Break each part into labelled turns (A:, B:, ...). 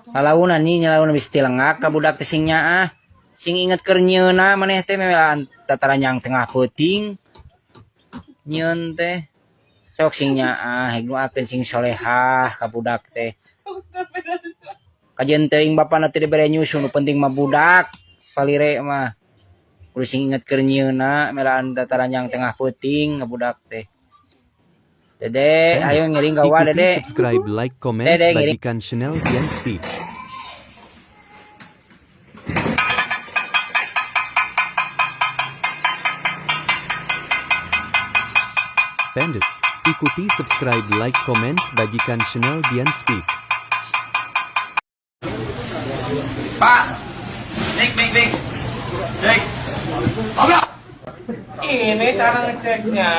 A: Kalaunan nih nyalaun bis tilengak ka budak teh sing nyaah. Sing inget keur nyieuna maneh teh mewelaan tataran yang tengah peuting. Nyieun teh sok sing nyaah hignuakeun sing solehah ka budak teh. Kajian teuing bapana teh dibere nyusu nu penting mah budak. Palire mah kudu sing inget keur nyieuna mewelaan tataran yang tengah peuting ka budak teh. Dede, ayo ngiring gawa
B: Ikuti
A: Dede.
B: subscribe, like, komen,
A: Dede, ngiring.
B: bagikan channel Dian Speed. Pendek. Ikuti subscribe, like, komen, bagikan channel Dian Speed.
C: Pak, Dik. Goblok. Ini cara ngeceknya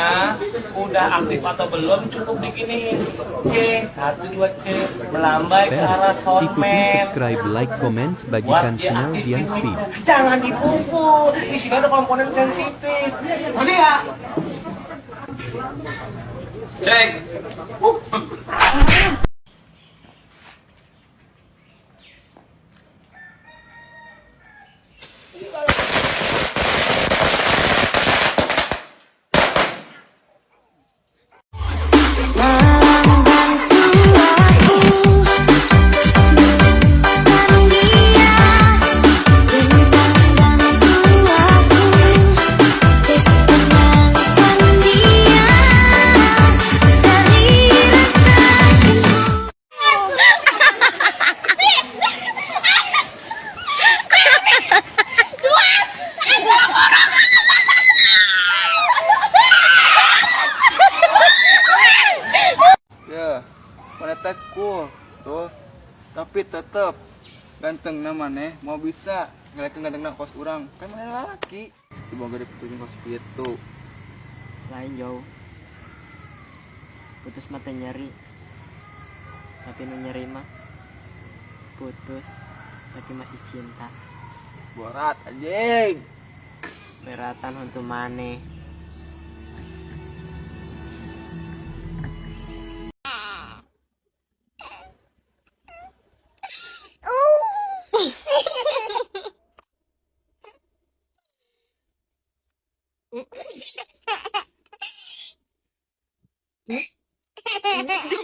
C: udah aktif atau belum, cukup diginiin. Oke, 1, 2, cek melambai ke arah
B: Ikuti
C: soundman.
B: subscribe, like, komen, bagikan channel Dian Speed.
C: Jangan dipukul, di sini ada komponen sensitif. Ngerti ya? Cek.
D: Ya, mana cool tuh, tapi tetep ganteng namanya mau bisa ngeliatin ganteng kos orang kan mana laki dibawa dari petunjuk kos itu
E: lain jauh putus mata nyari tapi nu nyari mah putus tapi masih cinta
D: borat anjing
E: beratan untuk maneh.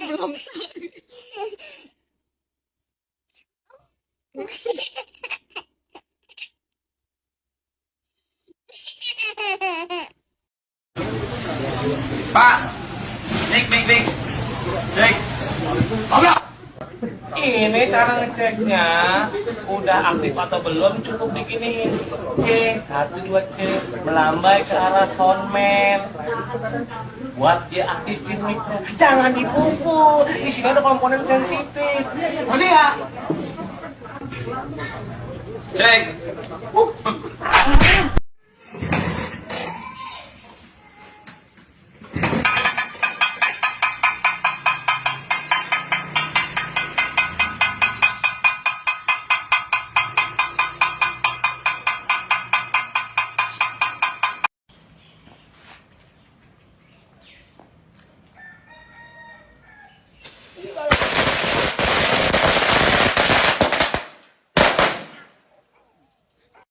F: Belum.
C: Pak, Dik. Goblok. Ini cara ngeceknya udah aktif atau belum, cukup diginiin. Oke, 1, 2, cek melambai ke arah soundman. Buat dia aktifin mikro. Jangan dipukul, di sini ada komponen sensitif. Ngerti ya? Cek.